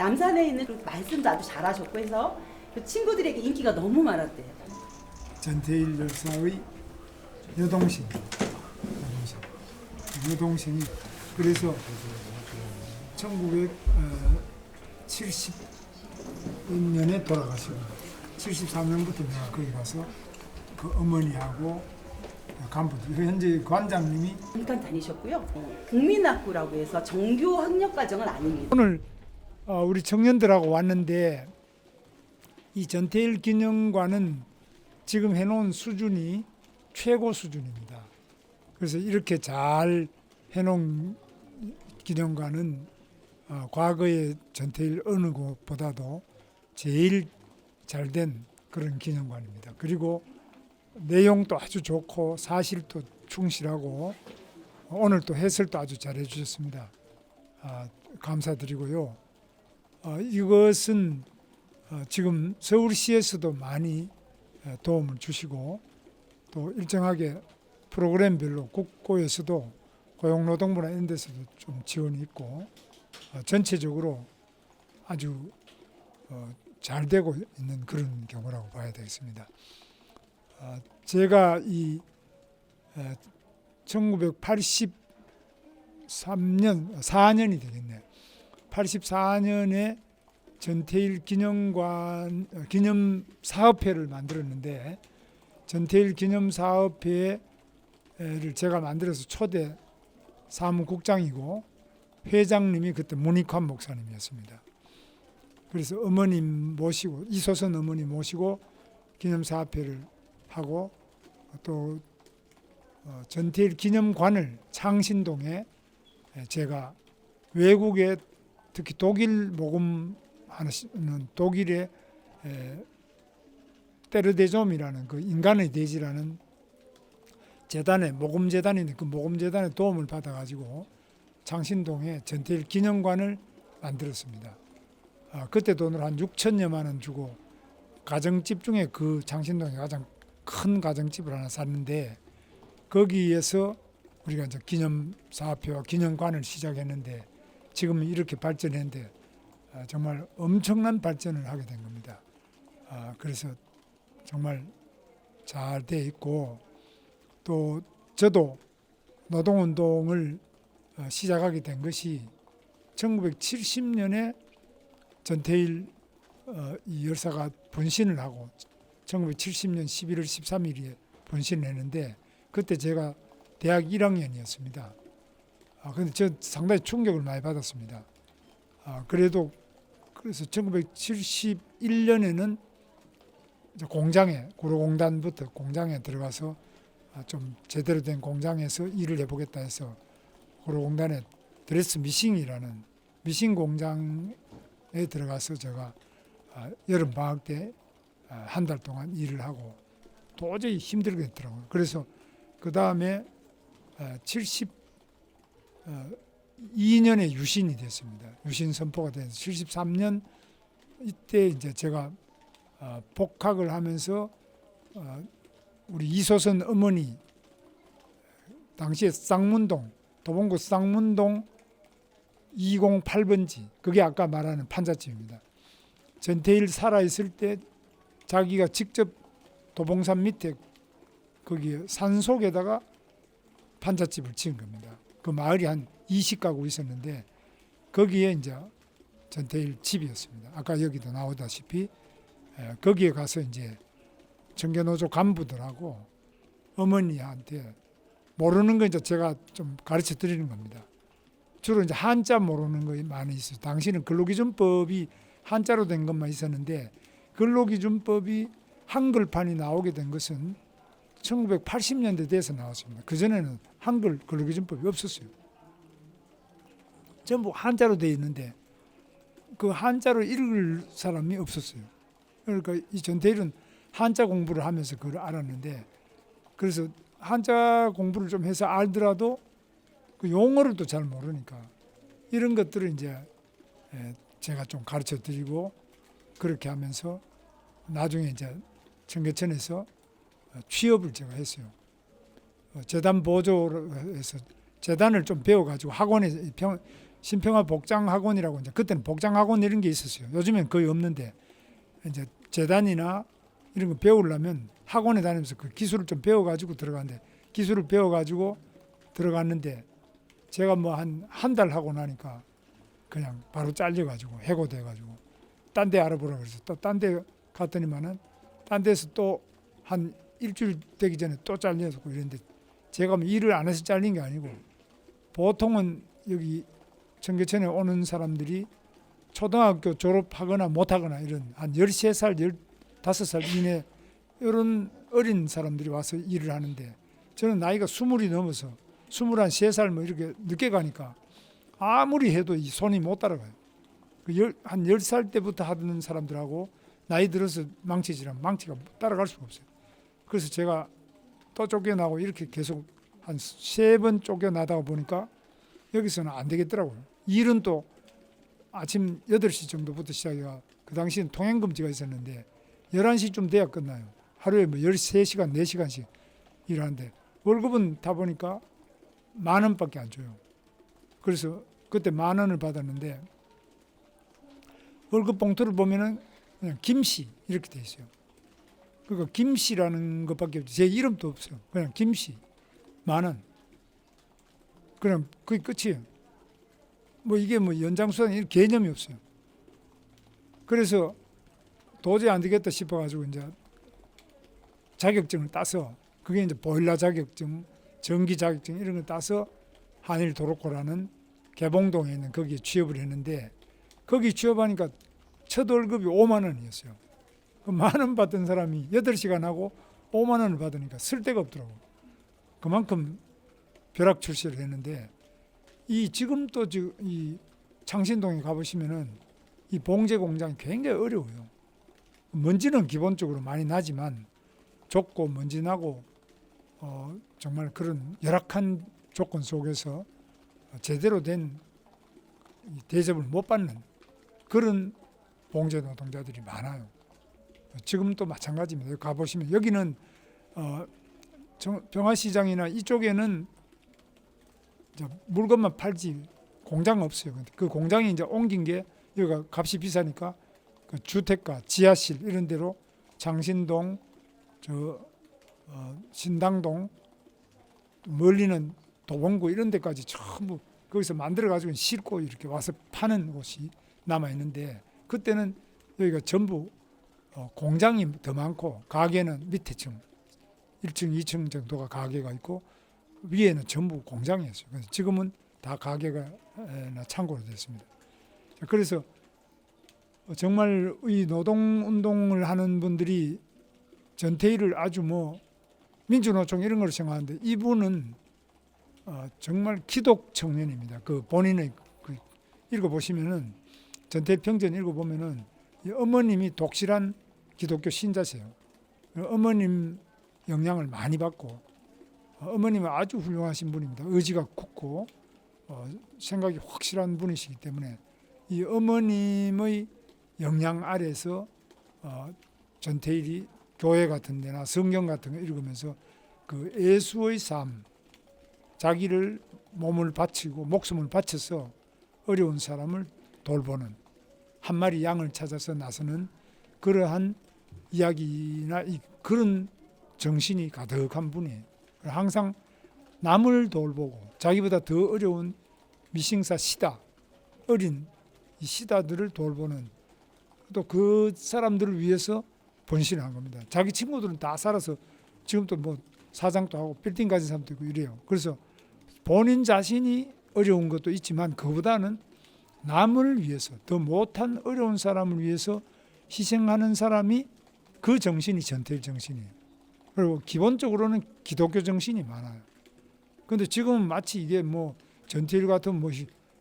남산에 있는 그 말씀도 아주 잘하셨고 해서 그 친구들에게 인기가 너무 많았대요. 전태일 열사의 여동생. 여동생이 그래서 1970년에 돌아가시고 73년부터 내가 거기 가서 그 어머니하고 간부들 현재 관장님이 잠깐 다니셨고요. 국민학부라고 해서 정규 학력 과정은 아닙니다. 오늘 우리 청년들하고 왔는데 이 전태일 기념관은 지금 해놓은 수준이 최고 수준입니다. 그래서 이렇게 잘 해놓은 기념관은 과거의 전태일 어느 곳보다도 제일 잘된 그런 기념관입니다. 그리고 내용도 아주 좋고 사실도 충실하고 오늘 또 해설도 아주 잘해 주셨습니다. 감사드리고요. 이것은 지금 서울시에서도 많이 도움을 주시고 또 일정하게 프로그램별로 국고에서도 고용노동부나 이런 데서도 좀 지원이 있고 전체적으로 아주 잘 되고 있는 그런 경우라고 봐야 되겠습니다. 제가 이 1983년, 4년이 되겠네요. 84년에 전태일 기념관 기념사업회를 만들었는데 전태일 기념사업회를 제가 만들어서 초대 사무국장이고 회장님이 그때 문익환 목사님이었습니다. 그래서 어머님 모시고 이소선 어머니 모시고 기념사업회를 하고 또 전태일 기념관을 창신동에 제가 외국에 특히 독일 모금하는 독일의 테르데좀이라는 그 인간의 대지라는 재단에 모금재단인데 그 모금재단의 도움을 받아가지고 창신동에 전태일 기념관을 만들었습니다. 그때 돈을 한 6천여만 원 주고 가정집 중에 그 창신동에 가장 큰 가정집을 하나 샀는데 거기에서 우리가 이제 기념사업회와 기념관을 시작했는데 지금 이렇게 발전했는데 정말 엄청난 발전을 하게 된 겁니다. 그래서 정말 잘 돼 있고 또 저도 노동운동을 시작하게 된 것이 1970년에 전태일 이 열사가 분신을 하고 1970년 11월 13일에 분신을 했는데 그때 제가 대학 1학년이었습니다. 근데 저 상당히 충격을 많이 받았습니다. 그래서 1971년에는 공장에 구로공단부터 공장에 들어가서 좀 제대로 된 공장에서 일을 해보겠다 해서 구로공단에 드레스 미싱이라는 미싱 공장에 들어가서 제가 여름 방학 때 한 달 동안 일을 하고 도저히 힘들겠더라고요. 그래서 그 다음에 72년에 유신이 됐습니다. 유신 선포가 돼서 73년 이때 이제 제가 복학을 하면서 우리 이소선 어머니 당시에 쌍문동 도봉구 쌍문동 208번지 그게 아까 말하는 판잣집입니다. 전태일 살아있을 때 자기가 직접 도봉산 밑에 거기 산속에다가 판잣집을 지은 겁니다. 그 마을이 한 20가구 있었는데 거기에 이제 전태일 집이었습니다. 아까 여기도 나오다시피 거기에 가서 이제 청계노조 간부들하고 어머니한테 모르는 거 이제 제가 좀 가르쳐 드리는 겁니다. 주로 이제 한자 모르는 거 많이 있어요. 당시는 근로기준법이 한자로 된 것만 있었는데 근로기준법이 한글판이 나오게 된 것은 1980년대 돼서 나왔습니다. 그전에는 한글 근로기준법이 없었어요. 전부 한자로 되어 있는데 그 한자로 읽을 사람이 없었어요. 그러니까 이 전태일은 한자 공부를 하면서 그걸 알았는데 그래서 한자 공부를 좀 해서 알더라도 그 용어를 또 잘 모르니까 이런 것들을 이제 제가 좀 가르쳐 드리고 그렇게 하면서 나중에 이제 청계천에서 취업을 제가 했어요. 재단 보조로 해서 재단을 좀 배워가지고 학원에 신평화 복장학원이라고 이제 그때는 복장학원 이런 게 있었어요. 요즘엔 거의 없는데 이제 재단이나 이런 거 배우려면 학원에 다니면서 그 기술을 좀 배워가지고 들어가는데 기술을 배워가지고 들어갔는데 제가 뭐 한 달 하고 나니까 그냥 바로 잘려가지고 해고돼가지고 딴 데 알아보라 그래서 또 딴 데 갔더니만은 딴 데서 또 한 일주일 되기 전에 또 잘려서 이랬는데 제가 뭐 일을 안 해서 잘린 게 아니고 보통은 여기 청계천에 오는 사람들이 초등학교 졸업하거나 못하거나 이런 한 13살, 15살 이내 이런 어린 사람들이 와서 일을 하는데 저는 나이가 20이 넘어서 23살 뭐 이렇게 늦게 가니까 아무리 해도 이 손이 못 따라가요. 한 10살 때부터 하던 사람들하고 나이 들어서 망치질하면 망치가 따라갈 수가 없어요. 그래서 제가 또 쫓겨나고 이렇게 계속 한 3번 쫓겨나다가 보니까 여기서는 안 되겠더라고요. 일은 또 아침 8시 정도부터 시작해가 그 당시엔 통행금지가 있었는데 11시쯤 돼야 끝나요. 하루에 뭐 13시간, 4시간씩 일하는데 월급은 다 보니까 10,000원밖에 안 줘요. 그래서 그때 10,000원을 받았는데 월급 봉투를 보면은 그냥 김씨 이렇게 돼 있어요. 그러니까 김씨라는 것밖에 없어요. 제 이름도 없어요. 그냥 김씨 10,000원. 그냥 그게 끝이에요. 뭐 이게 뭐 연장수단 이런 개념이 없어요. 그래서 도저히 안 되겠다 싶어가지고 이제 자격증을 따서 그게 이제 보일러 자격증, 전기 자격증 이런 걸 따서 한일 도로코라는 개봉동에 있는 거기에 취업을 했는데 거기 취업하니까 첫 월급이 50,000원이었어요. 그 10,000원 받던 사람이 8시간 하고 50,000원을 받으니까 쓸 데가 없더라고. 그만큼 벼락 출시를 했는데 이 지금 또 이 창신동에 가보시면은 이 봉제 공장이 굉장히 어려워요. 먼지는 기본적으로 많이 나지만 좁고 먼지 나고 정말 그런 열악한 조건 속에서 제대로 된 대접을 못 받는 그런 봉제 노동자들이 많아요. 지금도 마찬가지입니다. 여기 가보시면 여기는 병화시장이나 이쪽에는 물건만 팔지 공장 없어요. 그 공장이 이제 옮긴 게 여기가 값이 비싸니까 그 주택가, 지하실 이런 데로 장신동, 신당동, 멀리는 도봉구 이런 데까지 전부 거기서 만들어 가지고 싣고 이렇게 와서 파는 곳이 남아 있는데 그때는 여기가 전부 공장이 더 많고 가게는 밑에 층 1층, 2층 정도가 가게가 있고 위에는 전부 공장이었어요. 그래서 지금은 다 가게가 창고로 됐습니다. 그래서 정말 이 노동운동을 하는 분들이 전태일을 아주 뭐 민주노총 이런 걸 생각하는데 이분은 정말 기독 청년입니다. 그 본인의 읽어보시면은 전태일 평전 읽어보면은 어머님이 독실한 기독교 신자세요. 어머님 영향을 많이 받고 어머님은 아주 훌륭하신 분입니다. 의지가 굳고 생각이 확실한 분이시기 때문에 이 어머님의 영향 아래서 전태일이 교회 같은 데나 성경 같은 거 읽으면서 그 예수의 삶, 자기를 몸을 바치고 목숨을 바쳐서 어려운 사람을 돌보는 한 마리 양을 찾아서 나서는 그러한 이야기나 그런 정신이 가득한 분이에요. 항상 남을 돌보고 자기보다 더 어려운 미싱사 시다, 어린 이 시다들을 돌보는 또 그 사람들을 위해서 번신한 겁니다. 자기 친구들은 다 살아서 지금도 뭐 사장도 하고 빌딩 가진 사람도 있고 이래요. 그래서 본인 자신이 어려운 것도 있지만 그보다는 남을 위해서 더 못한 어려운 사람을 위해서 희생하는 사람이 그 정신이 전태일 정신이에요. 그리고 기본적으로는 기독교 정신이 많아요. 그런데 지금은 마치 이게 뭐 전태일 같은 뭐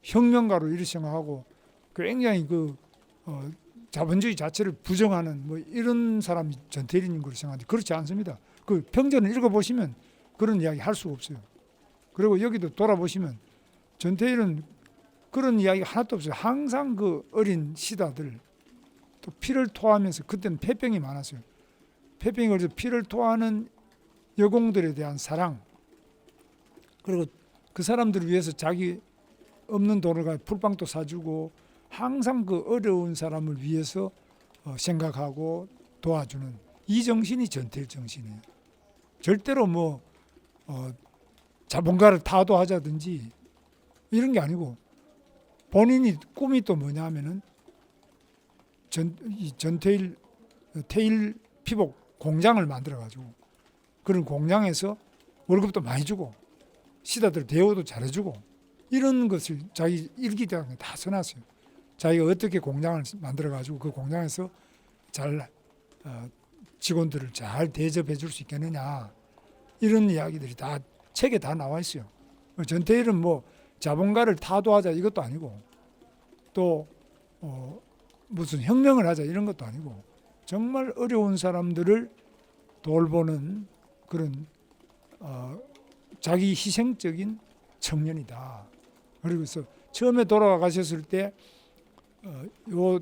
혁명가로 이렇게 생각하고 굉장히 자본주의 자체를 부정하는 뭐 이런 사람이 전태일인 걸로 생각하는데 그렇지 않습니다. 그 평전을 읽어보시면 그런 이야기 할 수가 없어요. 그리고 여기도 돌아보시면 전태일은 그런 이야기가 하나도 없어요. 항상 그 어린 시다들 또 피를 토하면서 그때는 폐병이 많았어요. 폐병이 걸려서 피를 토하는 여공들에 대한 사랑 그리고 그 사람들을 위해서 자기 없는 돈을 풀빵도 사주고 항상 그 어려운 사람을 위해서 생각하고 도와주는 이 정신이 전태일 정신이에요. 절대로 뭐 자본가를 타도하자든지 이런 게 아니고 본인이 꿈이 또 뭐냐면은 전태일 테일 피복 공장을 만들어 가지고 그런 공장에서 월급도 많이 주고 시다들 대우도 잘해주고 이런 것을 자기 일기장에 다 써놨어요. 자기가 어떻게 공장을 만들어 가지고 그 공장에서 잘 직원들을 잘 대접해 줄 수 있겠느냐 이런 이야기들이 다 책에 다 나와 있어요. 전태일은 뭐 자본가를 타도하자 이것도 아니고 또 무슨 혁명을 하자 이런 것도 아니고 정말 어려운 사람들을 돌보는 그런 자기 희생적인 청년이다. 그래서 처음에 돌아가셨을 때 요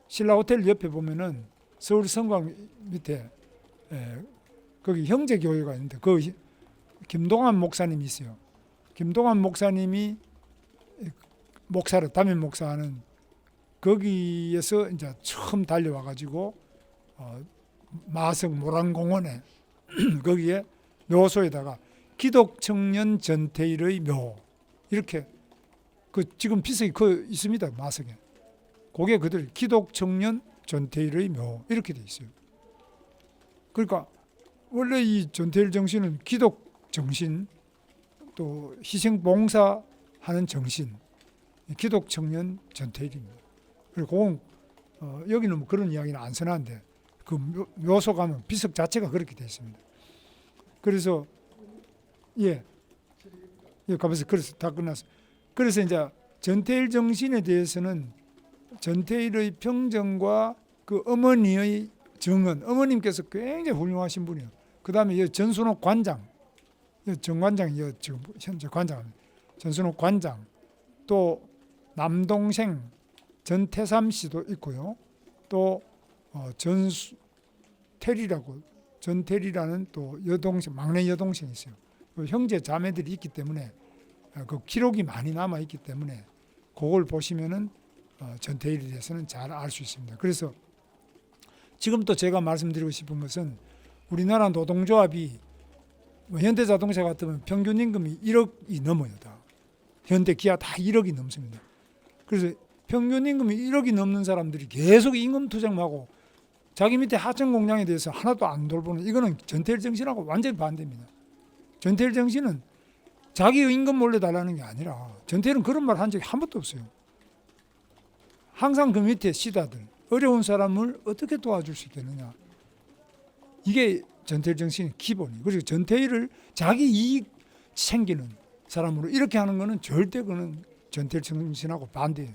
신라 호텔 옆에 보면은 서울 성곽 밑에 거기 형제교회가 있는데 그 김동환 목사님이 있어요. 김동환 목사님이 목사를 담임 목사하는 거기에서 이제 처음 달려와 가지고 마성 모란공원에 거기에 묘소에다가 기독청년 전태일의 묘 이렇게 그 지금 비석이 그 있습니다. 마석에. 그게 그들 기독청년 전태일의 묘 이렇게 돼 있어요. 그러니까 원래 이 전태일 정신은 기독 정신 또 희생 봉사하는 정신 기독청년 전태일입니다. 그리고 여기는 뭐 그런 이야기는 안 써놨는데 그 묘소 가면 비석 자체가 그렇게 되어 있습니다. 그래서 가면서 그래서 다 끝났어요. 그래서 이제 전태일 정신에 대해서는 전태일의 평정과 그 어머니의 정언, 어머님께서 굉장히 훌륭하신 분이에요. 그 다음에 전순옥 관장, 정관장이 지금 현재 관장입니다. 전순옥 관장, 또 남동생 전태삼 씨도 있고요. 또 전태리라는 또 여동생, 막내 여동생이 있어요. 형제 자매들이 있기 때문에 그 기록이 많이 남아 있기 때문에 그걸 보시면은 전태일에 대해서는 잘 알 수 있습니다. 그래서 지금 또 제가 말씀드리고 싶은 것은 우리나라 노동조합이 현대자동차 같으면 평균 임금이 1억이 넘어요. 다. 현대 기아 다 1억이 넘습니다. 그래서 평균 임금이 1억이 넘는 사람들이 계속 임금 투쟁하고 자기 밑에 하청 공장에 대해서 하나도 안 돌보는 이거는 전태일 정신하고 완전히 반대입니다. 전태일 정신은 자기의 임금 몰려달라는 게 아니라 전태일은 그런 말 한 적이 한 번도 없어요. 항상 그 밑에 시다들 어려운 사람을 어떻게 도와줄 수 있겠느냐. 이게 전태일 정신의 기본이에요. 그리고 전태일을 자기 이익 챙기는 사람으로 이렇게 하는 거는 절대 그는 전태일 정신하고 반대예요.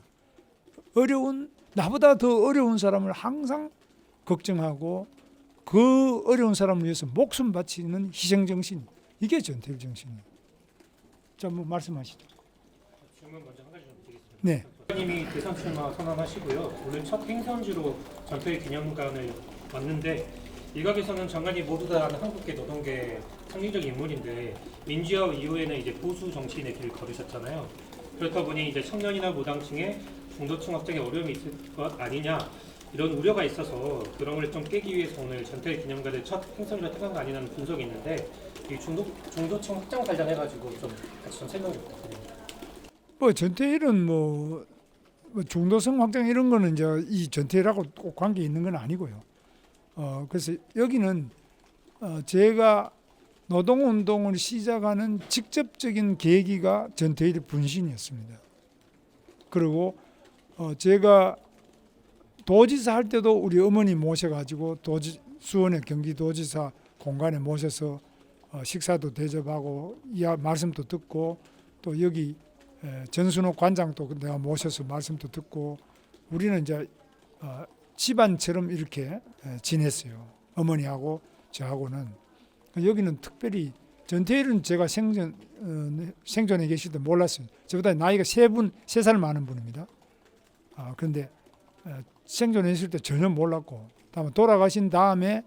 나보다 더 어려운 사람을 항상 걱정하고 그 어려운 사람을 위해서 목숨 바치는 희생정신 이게 전태일 정신이에요. 자, 뭐 말씀하시죠. 질문 먼저 한 가지 좀 드리겠습니다. 네. 님이 대선 출마 선언하시고요. 오늘 첫 행선지로 전태일 기념관을 왔는데 일각에서는 장관이 모두 다 한국계 노동계 상징적 인물인데 민주화 이후에는 이제 보수 정치인의 길을 걸으셨잖아요. 그렇다 보니 이제 청년이나 무당층의 중도층 확장에 어려움이 있을 것 아니냐 이런 우려가 있어서 그런 걸 좀 깨기 위해서 오늘 전태일 기념관을 첫 행선지로 택한 거 아니냐는 분석이 있는데 이 중도층 확장 관련해가지고 좀 같이 좀 설명 좀 부탁드립니다. 뭐 전태일은 뭐 중도성 확장 이런 거는 이제 이 전태일하고 꼭 관계 있는 건 아니고요. 그래서 여기는 제가 노동운동을 시작하는 직접적인 계기가 전태일의 분신이었습니다. 그리고 제가 도지사 할 때도 우리 어머니 모셔가지고 수원의 경기도지사 공간에 모셔서 식사도 대접하고 말씀도 듣고 또 여기 전순옥 관장도 내가 모셔서 말씀도 듣고 우리는 이제 집안처럼 이렇게 지냈어요. 어머니하고 저하고는. 여기는 특별히 전태일은 제가 생존에 계실 때 몰랐어요. 저보다 나이가 3살 많은 분입니다. 그런데 생존에 있을 때 전혀 몰랐고 다음에 돌아가신 다음에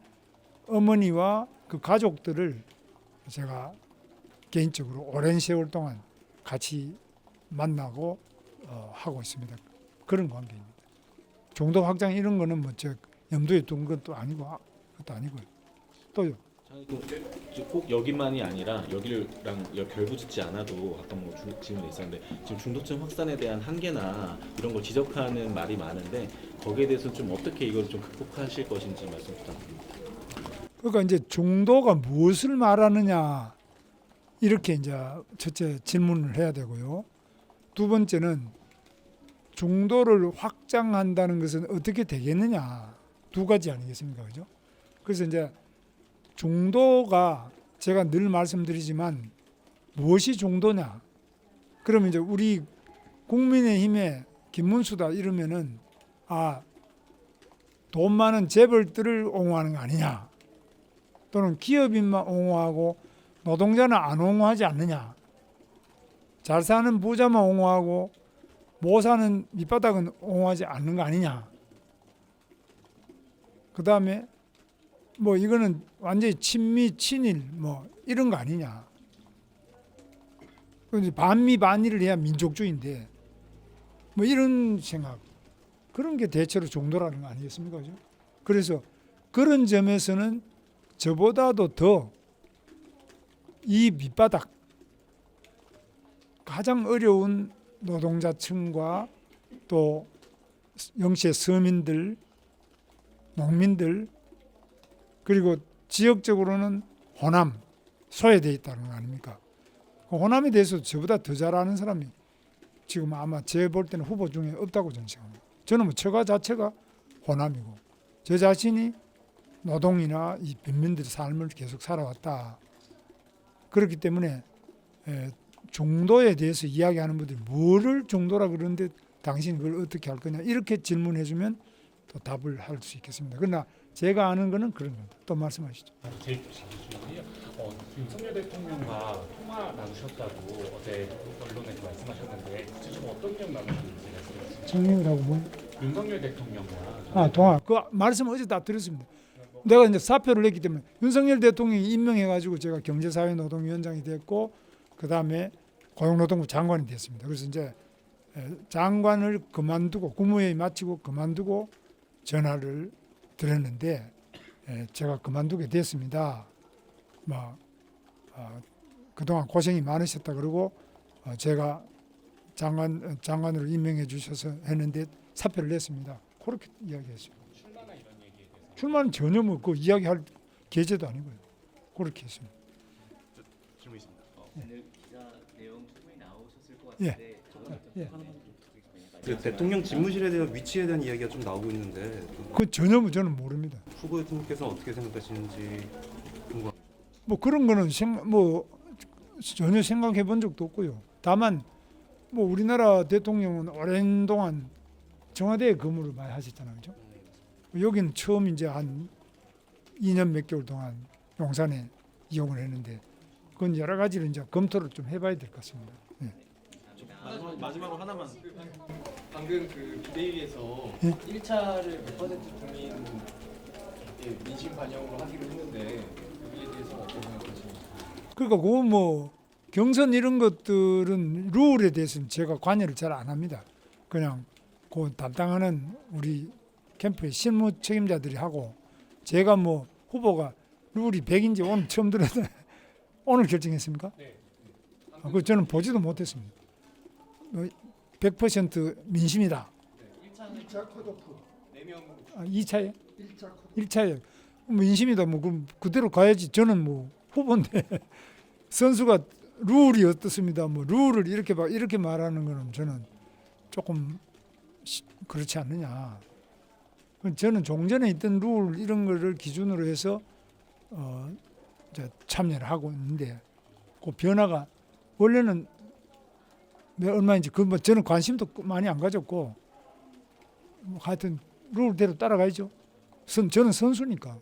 어머니와 그 가족들을 제가 개인적으로 오랜 세월 동안 같이 만나고 하고 있습니다. 그런 관계입니다. 종도 확장 이런 거는 뭐 저 염두에 둔 것도 아니고 그것도 아니고요. 또요. 꼭 여기만이 아니라 여기랑 결부짓지 않아도 아까 뭐 질문이 있었는데 지금 중도층 확산에 대한 한계나 이런 걸 지적하는 말이 많은데 거기에 대해서 좀 어떻게 이걸 좀 극복하실 것인지 말씀 부탁드립니다. 그러니까 이제 중도가 무엇을 말하느냐 이렇게 이제 첫째 질문을 해야 되고요. 두 번째는 중도를 확장한다는 것은 어떻게 되겠느냐 두 가지 아니겠습니까, 그죠? 그래서 이제 중도가 제가 늘 말씀드리지만 무엇이 중도냐? 그러면 이제 우리 국민의힘의 김문수다 이러면은 돈 많은 재벌들을 옹호하는 거 아니냐? 또는 기업인만 옹호하고 노동자는 안 옹호하지 않느냐? 잘 사는 부자만 옹호하고 못 사는 밑바닥은 옹호하지 않는 거 아니냐? 그 다음에 뭐 이거는 완전히 친미 친일 뭐 이런 거 아니냐? 반미 반일을 해야 민족주의인데 뭐 이런 생각 그런 게 대체로 중도라는 거 아니겠습니까? 그죠? 그래서 그런 점에서는 저보다도 더 이 밑바닥 가장 어려운 노동자층과 또 영시의 서민들, 농민들 그리고 지역적으로는 호남 소외되어 있다는 거 아닙니까? 호남에 대해서 저보다 더 잘 아는 사람이 지금 아마 제 볼 때는 후보 중에 없다고 저는 생각합니다. 저는 뭐 처가 자체가 호남이고 저 자신이 노동이나 이 빈민들의 삶을 계속 살아왔다. 그렇기 때문에 중도에 대해서 이야기하는 분들이 뭐를 중도라 그러는데 당신 그걸 어떻게 할 거냐 이렇게 질문해 주면 또 답을 할 수 있겠습니다. 그러나 제가 아는 거는 그런 겁니다. 또 말씀하시죠. 제일 질문이요. 윤석열 대통령과 통화 나누셨다고 어제 언론에서 말씀하셨는데 구체적으로 어떤 내용 나누셨는지 말씀해 주세요. 청년이라고 뭐? 윤석열 대통령과 통화. 그 말씀 어제 다 드렸습니다. 내가 이제 사표를 냈기 때문에 윤석열 대통령이 임명해가지고 제가 경제사회노동위원장이 됐고 그 다음에 고용노동부 장관이 됐습니다. 그래서 이제 장관을 그만두고 국무회의 마치고 그만두고 전화를 드렸는데 제가 그만두게 됐습니다. 그동안 고생이 많으셨다 그러고 제가 장관으로 임명해 주셔서 했는데 사표를 냈습니다. 그렇게 이야기했어요. 출마나 이런 얘기에 대해서 출마는 전혀 뭐 그 이야기할 계제도 아니고요. 그렇게 했습니다. 질문 있습니다. 오늘 기사 내용 충분히 나오셨을 것 같은데 저번에 예. 그 대통령 집무실에 대한 위치에 대한 이야기가 좀 나오고 있는데 그 전혀 저는 모릅니다. 후보 대통령께서 어떻게 생각하시는지 궁금합니다. 뭐 그런 거는 전혀 생각해 본 적도 없고요. 다만 뭐 우리나라 대통령은 오랜 동안 청와대에 근무를 많이 하셨잖아요, 그죠? 여기는 처음 이제 한 2년 몇 개월 동안 용산에 이용을 했는데 그건 여러 가지를 이제 검토를 좀 해봐야 될 것 같습니다. 네. 마지막으로 하나만. 방금 그 비대위에서 예? 1차를 100% 국민 민심 반영으로 하기로 했는데 여기에 대해서 어떻게 생각하십니까? 그러니까 그 뭐 경선 이런 것들은 룰에 대해서는 제가 관여를 잘 안 합니다. 그냥 그 담당하는 우리 캠프의 실무 책임자들이 하고 제가 뭐 후보가 룰이 100인지 오늘 처음 들었는데 오늘 결정했습니까? 네. 그 저는 보지도 못했습니다. 100% 민심이다. 1차 컷오프 4명 2차에? 1차에 민심이다. 뭐 그럼 그대로 가야지. 저는 뭐 후보인데 선수가 룰이 어떻습니다. 뭐 룰을 이렇게 말하는 거는 저는 조금 그렇지 않느냐. 저는 종전에 있던 룰 이런 거를 기준으로 해서 이제 참여를 하고 있는데 그 변화가 원래는 얼마인지 뭐 저는 관심도 많이 안 가졌고 하여튼 룰대로 따라가야죠. 저는 선수니까.